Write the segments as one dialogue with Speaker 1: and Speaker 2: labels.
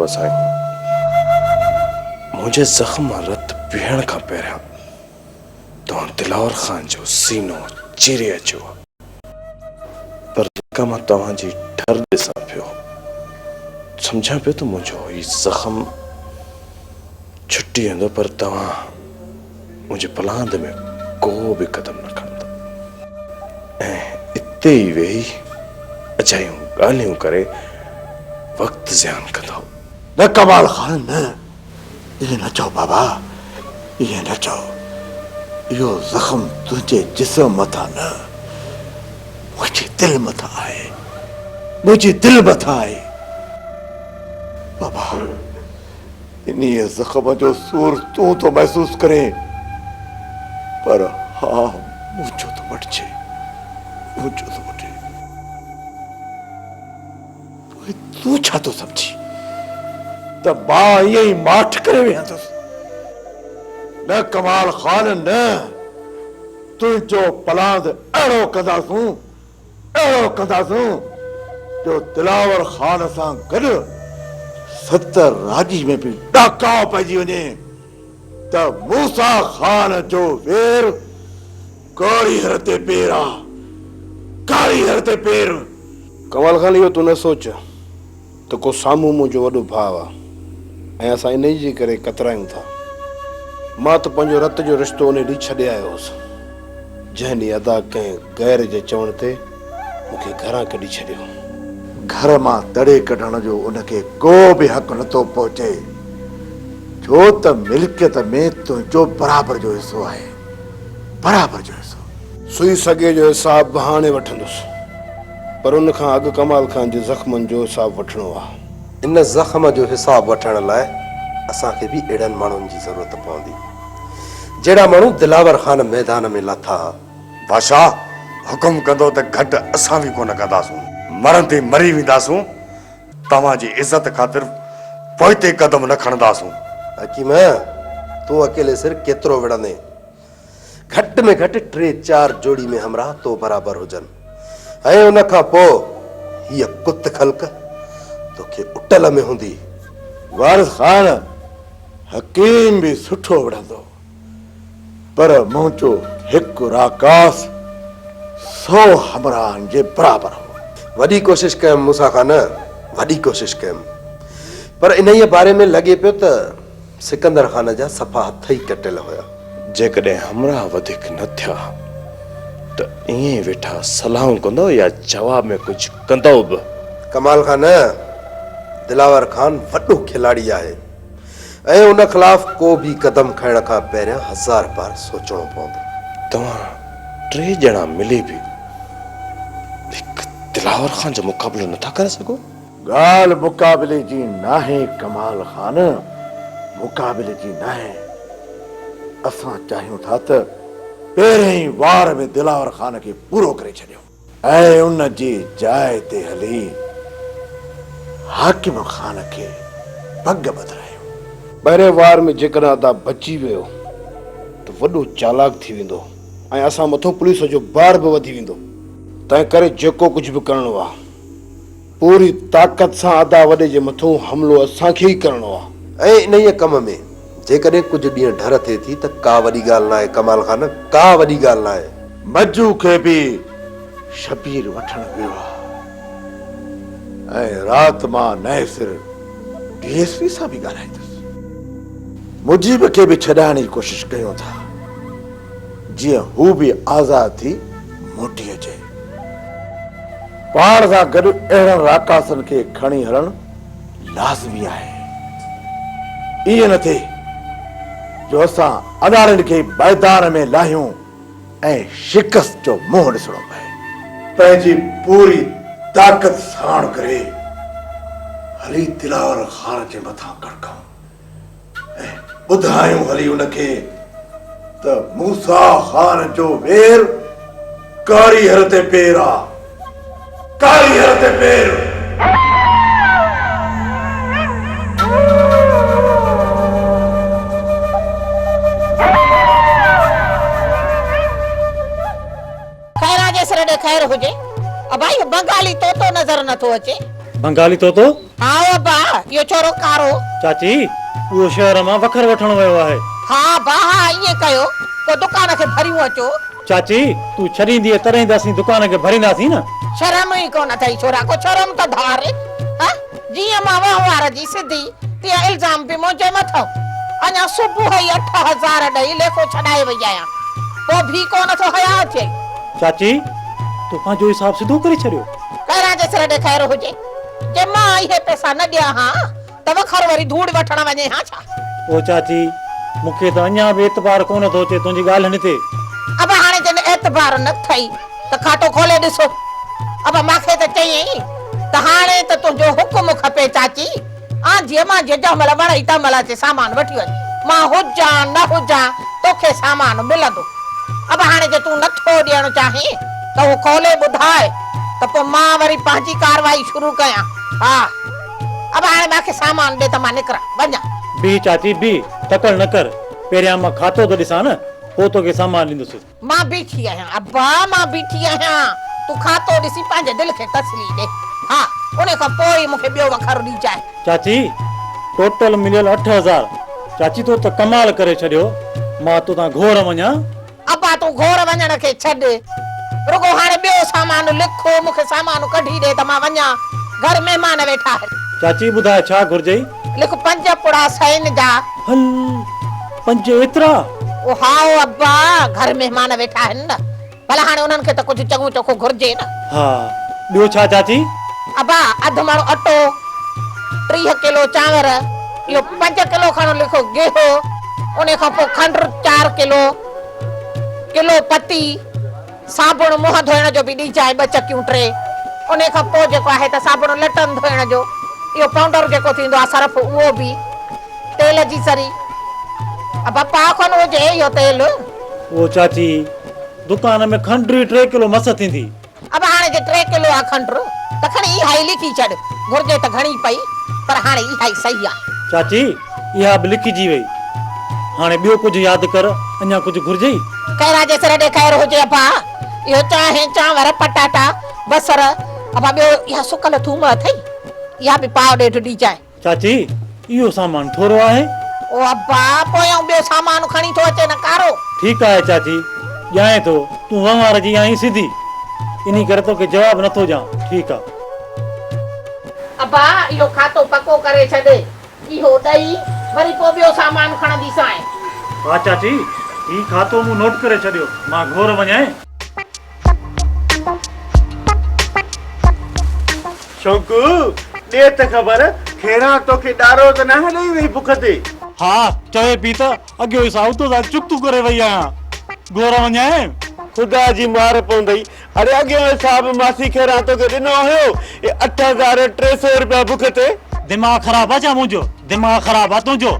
Speaker 1: कयो साईं। मुझे जख्म रत पीअण खां पहिरियां तव्हां दिलावर खान जो सीनो चीरे अचो, पर मां तव्हांजी ठर ॾिसां पियो, सम्झां पियो त मुंहिंजो ही जख्म छुटी वेंदो, पर तव्हां मुंहिंजे पलांद में को बि कदम न खणंदा ऐं इते ई वेही अजायूं ॻाल्हियूं करे वक़्तु ज़ियान कंदो।
Speaker 2: न कमाल खान, न ये न चओ बाबा, ये न चओ। इहो ज़ख्म तुंहिंजे जिस्म मथां न, मुंहिंजी दिलि मथां आहे, मुंहिंजी दिलि मथां आहे। बाबा, इन्हीअ ज़ख्म जो सूर तूं तो महसूस करें, पर हा मुंहिंजो तो वठिजे, मुंहिंजो तो वठे। तूं छा तो सम्झी त मां ईअं ई माठ करे वेहंदुसि? न कमाल खान, न, तुंहिंजो पलांद अहिड़ो कंदासूं, अहिड़ो कंदासूं जो दिलावर खान सां गॾु 70 राजी में भी डाकाओ पइजी वञे त मूसा खान जो वेर कारी हर ते पेर आहे, कारी हर ते पेर।
Speaker 1: कमाल खान, इहो तूं न सोच त को साम्हूं मुंहिंजो वॾो भाउ आहे ऐं असां इन जी करे कतरायूं था। मां त पंहिंजो रत जो रिश्तो उन ॾींहुं छॾे आयो हुउसि जंहिं ॾींहुं अदा कंहिं गैर जे चवण ते मूंखे घरां कढी छॾियो।
Speaker 2: घर मां तड़े कढण जो उनखे को बि हक़ नथो पहुचे, छो त मिल्कियत में तुंहिंजो बराबर जो हिसो आहे, बराबर जो हिसो।
Speaker 1: सुई सॻे जो हिसाब हाणे वठंदुसि, पर उन खां अॻु कमाल खान जे ज़ख्मनि जो हिसाब वठणो आहे।
Speaker 3: इन ज़ख्म जो हिसाब वठण लाइ असांखे बि अहिड़नि माण्हुनि जी ज़रूरत पवंदी, जहिड़ा माण्हू दिलावर खान मैदान में लाथा।
Speaker 4: बादशाह हुकुम कंदो त घटि असां बि कोन कंदासूं, मरंदे मरी वेंदासूं, तव्हांजी इज़त ख़ातिर पोइते कदम न खणंदासूं।
Speaker 3: हकीम, तूं अकेले सिर केतिरो विढ़ंदे? घटि में घटि 3-4 जोड़ी में हमरा तो बराबर हुजनि, ऐं उन खां पोइ हीअ कुत ख़ल्क तोखे उटल में हूंदी।
Speaker 2: वारिस खान हकीम भी सुठो विढ़ंदो, पर मुंहिंजो हिकु राकास 100 हमराहनि जे बराबर हो।
Speaker 3: वॾी कोशिश कयमि मूसा खान, वॾी कोशिश कयमि, पर इन जे बारे में लॻे पियो त सिकंदर खान जा सफ़ा हथ ई कटियल हुया।
Speaker 1: जेकॾहिं हमरा वधीक न थिया त ईअं वेठा सलाहूं कंदो या जवाब में कुछ कंदो बि?
Speaker 3: कमाल खान, दिलावर खान वॾो खिलाड़ी आहे ऐं उन ख़िलाफ़ को बि कदम खणण खां पहिरियां 1000 बार सोचणो पवंदो।
Speaker 1: तव्हां 3 ॼणा मिली बि हिकु दिलावर खान जो मुक़ाबिलो नथा करे सघो?
Speaker 2: ॻाल्हि मुक़ाबिले जी नाहे कमाल खान, मुक़ाबिले जी नाहे। असां चाहियूं था त पहिरें ई वार में दिलावर खान खे पूरो करे छॾियो ऐं उन जी जाइ ते हली हाकिम खान खे पग ॿधायो।
Speaker 1: पहिरें वार में जेकॾहिं अदा बची वियो त वॾो चालाक थी वेंदो ऐं असां मथां पुलिस जो बार बि वधी वेंदो। तंहिं करे जेको कुझु बि करणो आहे, पूरी ताक़त सां अदा वॾे जे मथां हमिलो असांखे ई करणो आहे।
Speaker 3: ऐं इन कम में जेकॾहिं कुझु ॾींहं ढर थिए थी त का वॾी ॻाल्हि न आहे कमाल खान, का वॾी ॻाल्हि न आहे।
Speaker 2: मज्जू खे बि शबीर वठण वियो आहे ऐं राति मां नए सिर DSP सां बि ॻाल्हाईंदुसि। मुजीब खे बि छॾाइण जी कोशिश कयूं था, जीअं हू बि आज़ाद थी मोटी अचे। पाण सां गॾु अहिड़नि राकासनि खे खणी हलणु लाज़मी आहे। ईअं न थिए जो असां अनाड़ियुनि खे मैदान में लाहियूं ऐं शिकस्त जो मुंहुं ॾिसणो पए। पंहिंजी पूरी ताक़त साण करे हली दिलावर खान जे मथां कड़कऊं ऐं ॿुधायूं हली उनखे त मूसा खान जो वेर कारी हर ते पेर आहे, कारी हर ते पेर।
Speaker 5: खैर हुजे, अब भाई बंगाली तोतो नजर न तो अचे। बंगाली तो
Speaker 6: हाँ बा यो छोरो कारो
Speaker 5: चाची वो शहर में वखर वठण वियो आहे।
Speaker 6: हाँ बा हाँ ईअं कयो पोइ दुकान खे भरियूं अचो।
Speaker 5: चाची तू छॾींदीअ तॾहिं त असीं दुकान खे भरींदासीं न।
Speaker 6: शर्म ई कोन अथई छोरा को शर्म त धार हाँ जीअं मां वहिंवार जी सिधी तीअं इल्ज़ाम बि मुंहिंजे मथां। अञा सुबुह ई 8000 ॾेई लेखो छॾाए वई आहियां पोइ भी कोन थो हया अचे।
Speaker 5: चाची तू पंहिंजो हिसाब सिधो करे छॾियो।
Speaker 6: कहिड़ा जे सिर ॾे ख़ैर हुजे जे मां इहे पैसा न ॾियां हां त वखर वरी धूड़ वठण वञे हां छा।
Speaker 5: ओ चाची मूंखे त अञा बि एतबार कोन थो अचे तुंहिंजी ॻाल्हियुनि ते।
Speaker 6: अब हाणे जन एतबार न थई त खातो खोले ॾिसो। अब मांखे त चई त हाणे त तुंहिंजो हुकुम खपे चाची। जीअं मां जंहिं महिल वणई तंहिं महिल अचे सामान वठी वञ मां हुजां न हुजां तोखे सामान मिलंदो। अब हाणे जे तूं नथो ॾियणु चाहीं त उहो खोले ॿुधाए त पोइ मां वरी पंहिंजी कारवाई शुरू कयां। हा अब हाणे मूंखे सामान ॾे त मां निकिरां वञा।
Speaker 5: बी चाची बी तकड़ न कर पहिरियां मां खातो त ॾिसां न पोइ तोखे सामान ॾींदुसि।
Speaker 6: मां बीठी आहियां अब्बा मां बीठी आहियां तूं खातो ॾिसी पंहिंजे दिलि खे तसली ॾे। हा उन खां पोइ मूंखे ॿियो वखर ॾिजाए।
Speaker 5: चाची टोटल मिलियल 8000। चाची तो त कमाल करे छॾियो। मां तो तां घोर वञा।
Speaker 6: अब्बा तूं घोर वञण खे छॾ रुगो हाणे ॿियो सामान लिखो मूंखे सामान कढी ॾे त मां वञा घर महिमान वेठा आहिनि।
Speaker 5: चाची ॿुधाए छा घुर्जई।
Speaker 6: लिख 5 पुड़ा सैन जा।
Speaker 5: हल 5 एतिरा।
Speaker 6: ओ हाओ अब्बा घर महिमान वेठा आहिनि न भला हाणे उन्हनि खे त कुझु चङो चोखो घुर्जे न।
Speaker 5: हा ॿियो छा चाची।
Speaker 6: अब्बा अधु माण्हू अटो 30 किलो चांवर इहो 5 किलो खणो लिखो गेहूं उन खां पोइ खंड 4 किलो पती साबुण मुंहं धोइण जो बि ॾिजाए 2 चकियूं 3 उन खां पोइ जेको आहे त साबुण लटनि धोइण जो इहो पाउडर जेको थींदो आहे सर्फ उहो बि तेल जी सरी अब पा कोन हुजे इहो तेल।
Speaker 5: ओ चाची दुकान में खंड 3 किलो मस थींदी।
Speaker 6: अब हाणे जे 3 किलो आहे खंड त खणी इहा ई लिखी छॾ घुर्जे त घणी पई पर हाणे इहा ई सही आहे।
Speaker 5: चाची इहा बि लिखिजी वई। हाणे ॿियो कुझु यादि कर अञा कुझु घुर्जई।
Speaker 6: कहिड़ा जे सिर ॾे ख़ैर हुजे अबा इहो चाहे चांवर पटाटा बसर अब ॿियो इहा सुकल थूम अथई इहा बि पाव ॾेढ ॾिजाए।
Speaker 5: चाची इहो सामान थोरो आहे।
Speaker 6: ओ अब्बा पोयां ॿियो सामान खणी थो अचे न कारो।
Speaker 5: ठीकु आहे चाची ॼाणे थो तूं वंवार जी आहीं सिधी इन करे तोखे जवाब नथो ॾियां। ठीकु आहे
Speaker 6: अब्बा इहो खातो पको करे छॾ इहो ॾेई वरी पोइ ॿियो सामान खणंदीसांइ।
Speaker 5: हा चाची ही खातो मूं नोट करे छॾियो मां घोर वञाए।
Speaker 2: शौंकू दे त खबर खेरा तोखे डारो त न हलई वई बुख ते।
Speaker 5: हा चवे पी त अॻियो हिसाब तो चुक करे वई आहियां घोर वञाए।
Speaker 2: खुदा जी मार पवंदई। अरे अॻियो हिसाब मासी खेरा तोखे ॾिनो हुयो 8300 रुपया बुख ते।
Speaker 5: दिमाग़ ख़राब आहे छा मुंहिंजो। दिमाग़ ख़राब आहे तुंहिंजो।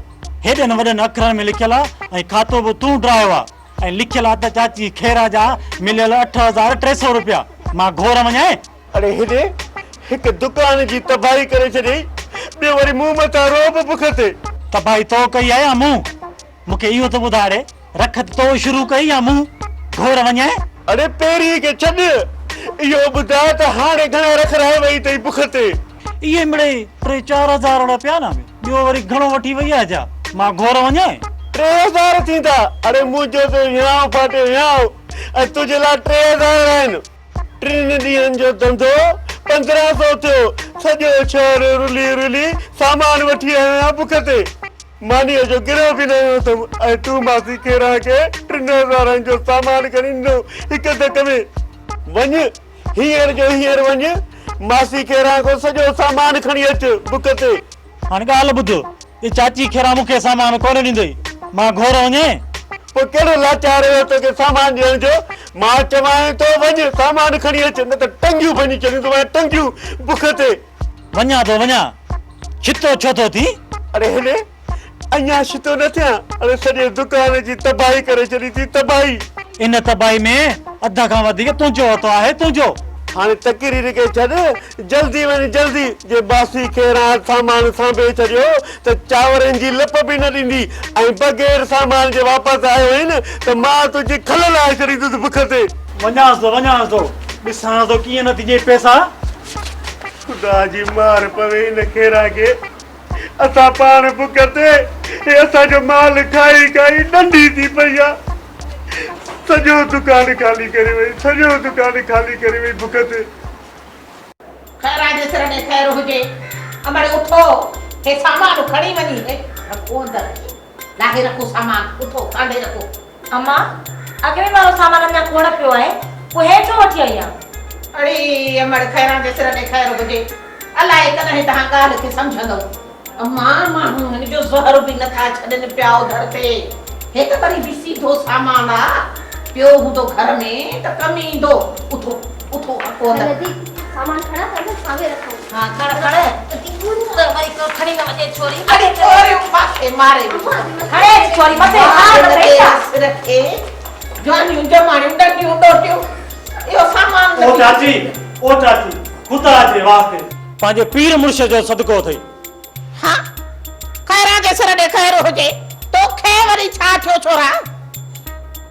Speaker 5: हेॾनि वॾनि अखरनि में लिखियल आहे ऐं खातो बि तूं ड्रायो आहे ऐं लिखियल आहे त चाची खेरा जा मिलियल 8300 रुपया मां घोर वञाए।
Speaker 2: अरे हेॾे हिकु दुकान जी तबाही करे छॾी ॿियो वरी मूं मथां रोब बुख ते।
Speaker 5: तबाही तो कई आहे या मूं। मूंखे इहो त ॿुधाए रख तो शुरू कई या मूं घोर वञाए।
Speaker 2: अरे पहिरीं खे छॾ इहो ॿुधाए त हाणे घणा रख रहे वई अथई बुख ते।
Speaker 5: इहे मिड़ई 3-4 हज़ार पिया न ॿियो वरी घणो वठी वई आहे छा मां घोर वञाए।
Speaker 2: 3000 थींदा। अरे मुंहिंजो त याव फाटियो याव ऐं तुंहिंजे लाइ 3000 आहिनि। 3 ॾींहंनि जो धंधो 1500 थियो सॼो शहर रुली रुली सामान वठी आयो आहियां बुख ते। मानीअ जो गिरो बि न वरितमि ऐं तूं मासी खेरा खे 3000 जो सामान खणी ॾिनो हिकु धक में। वञ हींअर जो हींअर वञ मासी खेरा को सॼो सामान खणी अच बुख ते।
Speaker 5: हाणे ॻाल्हि ॿुध ये चाची खेरा मूंखे सामान कोन ॾींदई मां घोर वञाए।
Speaker 2: पोइ कहिड़ो लाचार हुयो तोखे सामान ॾियण जो। मां चवां तो वञ सामान खणी अच न त टंगियूं बनी चवंदो टंगियूं बुख ते।
Speaker 5: वञा तो वञा छितो छो थो थी।
Speaker 2: अरे हेॾे अञा छितो न थियां। अरे सॼे दुकान जी तबाही करे छॾी थी तबाही।
Speaker 5: इन तबाही में अध खां वधीक तुंहिंजो हथु आहे तुंहिंजो।
Speaker 2: हाणे तकरीर खे छॾ जल्दी वञ जल्दी जे बासी खेरा सामान सांभे छॾियो त चांवरनि जी लप बि न ॾींदी ऐं बग़ैर सामान जे वापसि आयो आहीं न त मां तुंहिंजी खल लाहे छॾींदुसि बुख ते।
Speaker 5: वञांसि थो ॾिसां थो कीअं नथी ॾिए पैसा।
Speaker 4: खुदा जी मार पवे न खेरा के असा पान बुकते हे असा जो माल खाई खाई नंढी थी पया सजो दुकान खाली करे वई सजो दुकान खाली करे वई बुकते
Speaker 6: खैरा जे सर ने खैर हुजे हमारे उठो हे सामान खड़ी वनी है रखो अंदर लाहे रखो सामान उठो कांडे रखो
Speaker 7: अम्मा अगले वारो सामान अञा कोन पियो आहे पोइ हे छो वठी आई आहे
Speaker 6: अरे हमारे खैरा जे सर ने खैर हुजे अलाए कदे तहां ॻाल्हि खे सम्झंदो अम्मा माण्हू हिन जो ज़हर बि नथा छॾनि पिया उधर ते हे त वरी बि सीधो सामान आहे पियो हूंदो घर में त कम ईंदो उठो उठो रखो अंदर
Speaker 7: सामान खड़ा कर सावे रखो
Speaker 6: हाँ खड़
Speaker 7: वरी को खड़ी न वजे छोरी
Speaker 6: अरे छोरी पासे मारे
Speaker 7: खड़े छोरी मथे हाथ रखा
Speaker 6: रखे जानियूं जमानियूं डंडियूं डोटियूं इहो सामान
Speaker 5: ओ चाची खुदा जे वास्ते पंहिंजे पीर मुर्शिद जो सदको अथई
Speaker 6: हाँ खैरा जे सर ॾे खैर हुजे तोखे वरी छा थियो छोरा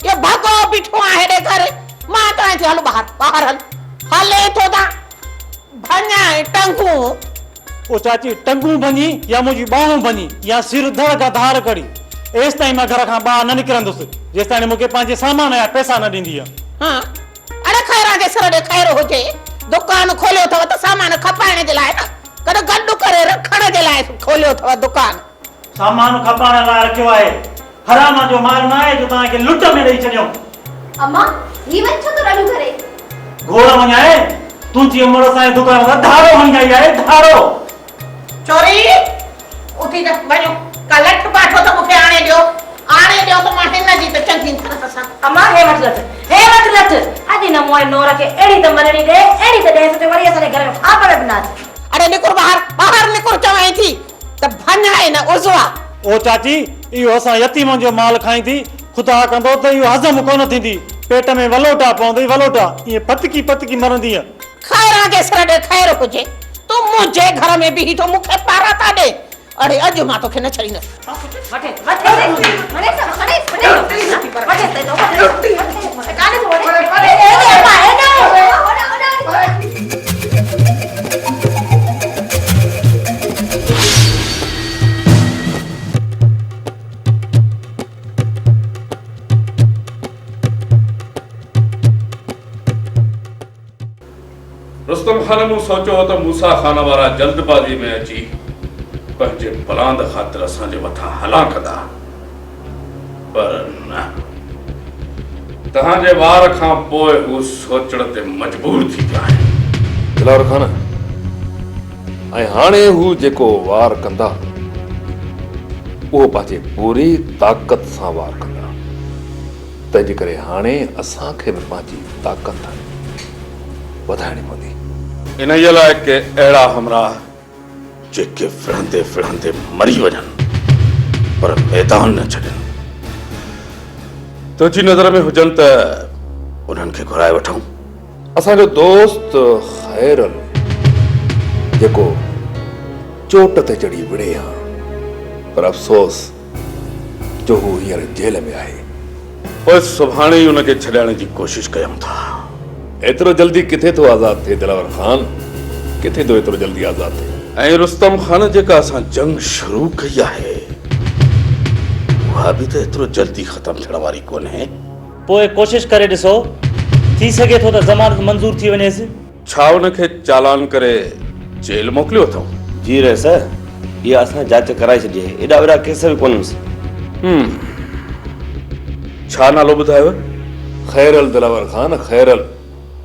Speaker 6: ये भगो बिठो आहे ॾे घर मां तव्हां खे हल ॿाहिरि हल हले थो ता भञाए टंगू
Speaker 5: ओ चाची टंगू भञी या मुंहिंजी बाहूं भञी या सिर धड़ का धार कड़ी एस ताईं मां घर खां ॿाहिरि न निकिरंदुसि जेसि ताईं मूंखे पंहिंजे सामान जा पैसा न ॾींदी
Speaker 6: हाँ अरे खैरा जे सर ॾे खैर हुजे दुकान खोलियो अथव त सामान खपाइण जे लाइ न कॾहिं गॾु करे रखण जे लाइ खोलियो अथव दुकान
Speaker 5: सामान खपाइण लाइ रखियो आहे हराम जो माल न आहे जो तव्हांखे लुट में ॾेई छॾियो
Speaker 7: अम्मा ही वन छो तो रडू करे
Speaker 5: घोड़ वञाए तुंहिंजी उमिरि असांजे दुकान सां धारो वञाई आहे धारो
Speaker 6: चोरी उठी त वञो का लट पाठो त मूंखे आणे ॾियो त मां हिन जी त चङी तरह सां
Speaker 7: अम्मा हे वठ लट अॼु न मोए नोर खे अहिड़ी त मनणी ॾे अहिड़ी त ॾे त वरी असांजे घर में फापड़ बि न अचे
Speaker 6: अरे निकुर ॿाहिरि निकुर चवां थी त भञाए न उज़वा
Speaker 5: ओ चाची इहो असां यतीमनि जो माल खाई थी खुदा कंदो त इहो हज़म कोन थींदी पेट में वलोटा पवंदी वलोटा ईअं पतकी मरंदी
Speaker 6: खैरा जे सर ॾे खैर हुजे तूं मुंहिंजे घर में बीही थो मूंखे पारा था ॾे अरे अॼु मां तोखे न छॾींदसि
Speaker 8: रुस्तम खान मूं सोचियो त मूसा खान वारा जल्दबाज़ी में अची पंहिंजे बलांद ख़ातिर असांजे मथां हला कंदा पर न तव्हांजे वार खां पोइ हू सोचण ते मजबूर थी विया आहिनि
Speaker 9: दिलावर खान ऐं हाणे हू जेको वार कंदा उहो पंहिंजे पूरी ताक़त सां वार कंदा तंहिंजे करे हाणे असांखे बि पंहिंजी ताक़त वधाइणी पवंदी
Speaker 8: इन लाइ के अहिड़ा हमराह जेके फिरंदे फिरंदे मरी वञनि पर मैदान न छॾनि तुंहिंजी नज़र में हुजनि त उन्हनि खे घुराए वठूं
Speaker 9: असांजो दोस्त खैरल जेको चोट ते चढ़ी विड़े आहे पर अफ़सोस जो हू हींअर जेल में आहे
Speaker 8: पोइ सुभाणे ई उनखे छॾाइण जी कोशिश कयूं था
Speaker 9: एतिरो जल्दी किथे थो आज़ाद थिए दिलावर खान किथे थो एतिरो जल्दी आज़ाद थिए
Speaker 8: ऐं रुस्तम खान जेका असां जंग शुरू कई आहे उहा बि त एतिरो जल्दी ख़तम थियण वारी कोन्हे
Speaker 5: पोइ कोशिश करे ॾिसो थी सघे थो त ज़मानत मंज़ूर थी वञेसि
Speaker 8: छा उनखे चालान करे जेल मोकिलियो अथऊं
Speaker 10: जी रहे सर ये असां जांच कराए छॾी आहे एॾा वॾा केस बि कोन
Speaker 8: छा नालो ॿुधायव
Speaker 9: खैरल दिलावर खान खैरल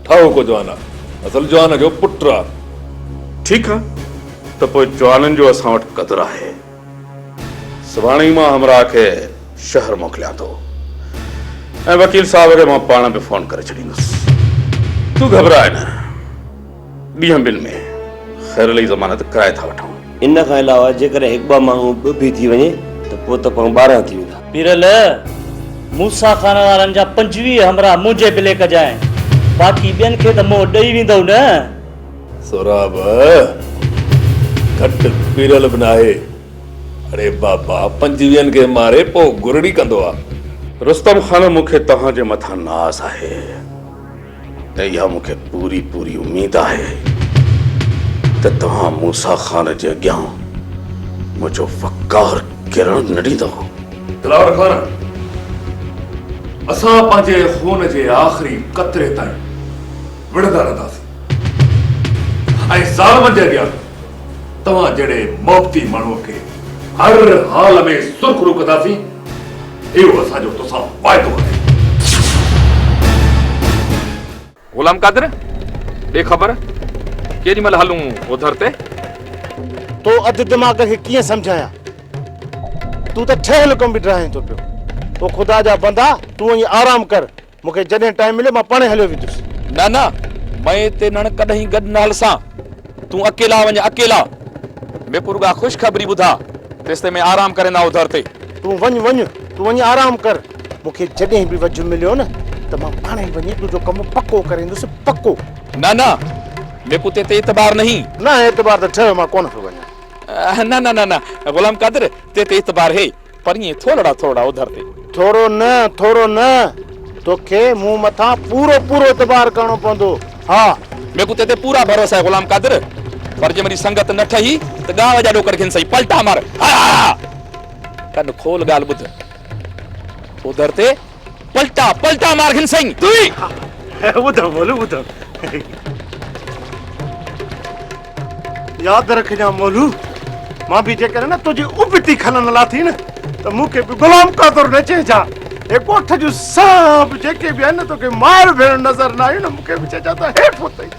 Speaker 9: ठाहो को जवान आहे असल जवान जो पुट आहे
Speaker 8: ठीकु आहे त पोइ जवाननि जो असां वटि क़दुरु आहे सुभाणे ई मां हमराह खे शहर मोकिलियां थो ऐं वकील साहब खे मां पाण बि फोन करे छॾींदुसि तूं घबराए न ॾींहं ॿिनि में खैरल जी ज़मानत कराए था वठूं
Speaker 10: इन खां अलावा जेकॾहिं हिकु ॿ माण्हू बि थी वञे त पोइ त पाण 12 थी वेंदा
Speaker 5: पीरल मूसा खान वारनि जा 25 हमरा मुंहिंजे ब्लैक जा आहिनि बाक़ी ॿियनि खे त मूं ॾेई वेंदो न
Speaker 9: सोराब घटि पीरल बि न आहे अरे बाबा 25 खे मारे पोइ गुरड़ी कंदो आहे
Speaker 8: रुस्तम खान मूंखे तव्हांजे मथां नाज़ आहे ऐं इहा मूंखे पूरी पूरी उमेद आहे त तव्हां मूसा ख़ान जे अॻियां मुंहिंजो वक़ार किरण न ॾींदव।
Speaker 9: दिलावर खान, असां पंहिंजे खून जे आख़िरी क़तरे ताईं विढ़ंदा रहंदासीं ऐं ज़ालिमनि जे अॻियां तव्हां जहिड़े मोहबती माण्हूअ खे हर हाल में सुरखरू कंदासीं। इहो असांजो तोसां वाइदो आहे। गुलाम कादिर, ॾे ख़बर केॾी महिल हलूं उधर ते?
Speaker 2: तो अधु दिमाग़ खे कीअं सम्झायां? तूं त ठहियल कंप्यूटर आहीं तो पियो। तो ख़ुदा जा बंदा तूं वञी आराम कर। मूंखे जॾहिं टाइम मिले मां पाणे हलियो वेंदुसि।
Speaker 9: न न, मैं ते न कॾहिं गॾु न हलसां। तूं अकेला वञ, अकेला। मैं पुरगा ख़ुशख़बरी ॿुधा तेसिताईं मैं आराम करेंदा उधर ते।
Speaker 2: तूं वञी आराम कर। मूंखे जॾहिं बि वजु मिलियो न त मां पाणे ई वञी तुंहिंजो कमु पको करेंदुसि, पको।
Speaker 9: न न, मैं को ते एतबार नहीं।
Speaker 2: न एतबार त ठहियो, मां कोन थो वञां।
Speaker 9: न न न न गुलाम कादिर, ते एतबार है, पर ये थोड़ा उधर ते।
Speaker 2: थोरो न तोखे मूं मथां पूरो एतबार करणो पवंदो। हा,
Speaker 9: मैं को ते पूरा भरोसा है गुलाम कादिर, पर जे मेरी संगत न ठही त गांव जा डोकर खिन सही पलटा मार। कन खोल गाल बुध उधर ते पलटा मार खिन सही। तू
Speaker 2: ॿुधो मोलू, ॿुधो। यादि रखजां मोलू, मां बि जेकर न तुंहिंजी उबती खलन लाथी न त मूंखे बि गुलाम कादिर न चइजां। हे ॻोठ जूं सभु जेके बि आहिनि तोखे मार भेण नज़र न आयूं न, मूंखे बि चइजां त हेठि उथई।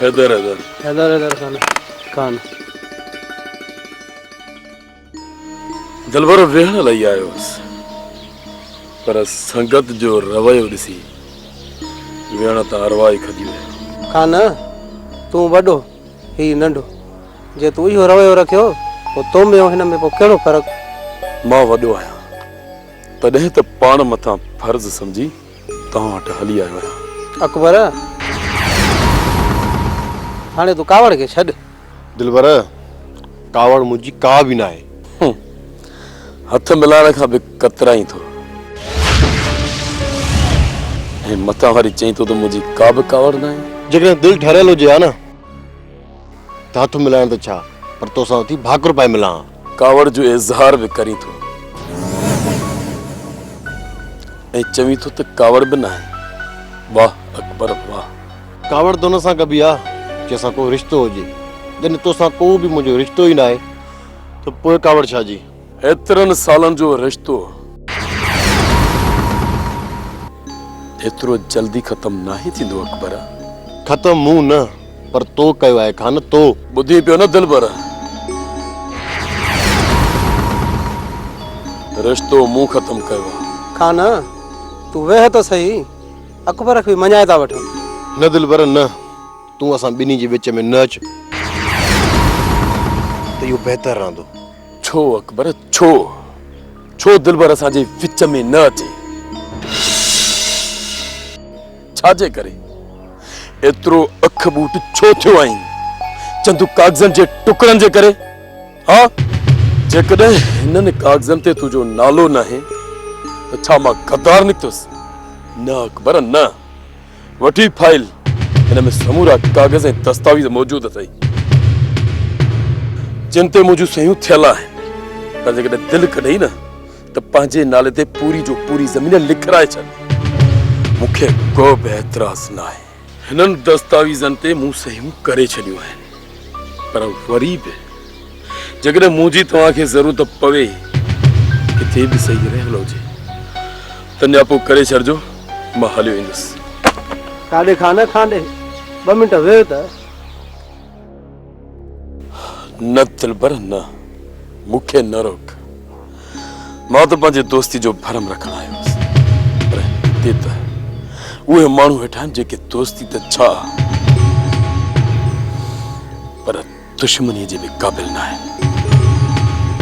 Speaker 11: हैदर खान
Speaker 1: दिलबर वेहण लाइ आयो हुअसि, पर संगत जो रवैयो ॾिसी वेहण त अरवा ई खजी वियो।
Speaker 11: खान, तूं वॾो ही नंढो, जे तूं इहो रवैयो रखियो पोइ तो में हिन में पोइ कहिड़ो फ़र्क़ु?
Speaker 1: मां वॾो आहियां, तॾहिं त पाण मथां फर्ज़ सम्झी तव्हां वटि हली आयो आहियां।
Speaker 11: अकबर, हाणे तूं कावड़ खे छॾ।
Speaker 3: दिलबर, कावड़ मुंहिंजी का बि न आहे।
Speaker 1: हथ मिलाइण खां बि कतराई थो। ऐं मथां वरी चई थो त मुंहिंजी का बि कावड़ न आहे।
Speaker 3: जेकॾहिं दिलि ठहियल हुजे हा न त हथ मिलाइण त छा, पर तोसां उथी भाकुर पाए मिलां।
Speaker 1: कावड़ जो इज़हार बि करी थो ऐं चवी थो त कावड़ बि न आहे। वाह अकबर वाह।
Speaker 3: कावड़ त हुन सां कबी आहे जंहिंसां को रिश्तो हुजे। जॾहिं तोसां को बि मुंहिंजो रिश्तो ई न आहे त पोइ कावड़ छा जी?
Speaker 1: एतिरनि सालनि जो रिश्तो एतिरो जल्दी ख़तम नाहे थींदो अकबर।
Speaker 3: ख़तम मूं न, पर तो कयो आहे खान, तो।
Speaker 1: ॿुधी पियो न दिलबर, रिश्तो मूं ख़तम कयो आहे।
Speaker 11: खान, तूं वेह त सही, अकबर खे मञाए था वठूं।
Speaker 3: न दिलबर न, तूं असां ॿिन्ही जे विच में न अच त इहो बहितर रहंदो।
Speaker 1: छो अकबर, छो दिलबर असांजे विच में न अचे? छाजे करे एतिरो अख बूट छो थियो आहीं? चंदू कागज़नि जे टुकड़नि जे करे? हा, जेकॾहिं हिननि कागज़नि ते तुंहिंजो नालो न आहे त छा मां गद्दार निकतुसि? न अकबर न। वठी फाइल, हिन में समूरा कागज़ ऐं दस्तावेज़ मौजूद अथई जिन ते मुंहिंजूं सयूं थियल आहिनि। पर जेकॾहिं दिलि कढई न त पंहिंजे नाले ते पूरी जो पूरी ज़मीन लिखाए छॾ। मूंखे को बि एतिराज़ न आहे। हिननि दस्तावेज़नि ते मूं सयूं करे छॾियूं आहिनि, पर वरी बि जेकॾहिं मुंहिंजी तव्हांखे ज़रूरत पवे किथे बि सही रहियल हुजे त न्यापो करे छॾिजो, मां हलियो ईंदुसि।
Speaker 11: काॾे खान, खांडे 2 मिंट वेह त।
Speaker 1: न दिलबर न, मूंखे न रोक। मां त पंहिंजे दोस्ती जो भरम रखण आयो हुअसि, पर हिते त उहे माण्हू वेठा आहिनि जेके दोस्ती त छा पर दुश्मनी जे बि क़ाबिल न आहिनि।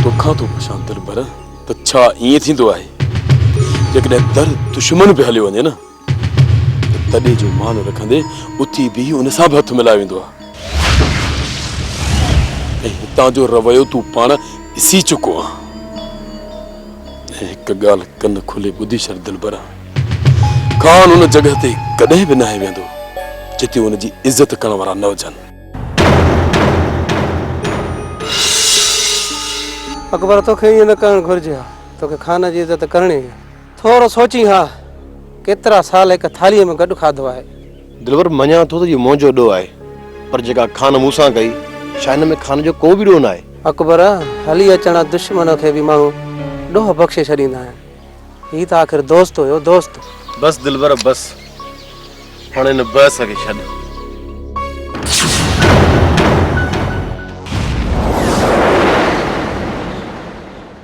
Speaker 1: तोखां थो पुछां दिलबर त छा ईअं थींदो आहे जेकॾहिं दर दुश्मन बि हलियो वञे न त तॾहिं जो मान रखंदे उथी बि उन सां बि हथ मिलाए वेंदो आहे।
Speaker 12: हितां जो रवैयो तूं पाण ॾिसी चुको आहे। हिकु ॻाल्हि कन खुले ॿुधी छॾ दिलबर, खान उन जॻह ते कॾहिं बि न आहे वेंदो जिते हुनजी इज़त करण वारा न हुजनि।
Speaker 11: अकबर तोखे ईअं न करणु घुरिजे हा, तोखे खान जी इज़त करणी आहे। थोरो सोची हा, केतिरा साल हिकु थालीअ में गॾु खाधो आहे।
Speaker 3: दिलबर मञा थो त इहो मुंहिंजो ॾोह आहे, पर जेका खान मूंसां कई छा हिन में खान जो को बि ॾोह न आहे।
Speaker 11: अकबर, हली अचण दुश्मन खे बि माण्हू ॾोह बख़्शे छॾींदा आहिनि। हीउ त आख़िर दोस्त हुयो, दोस्त।
Speaker 3: बस दिलबर बस, हाणे हिन बहस खे छॾ।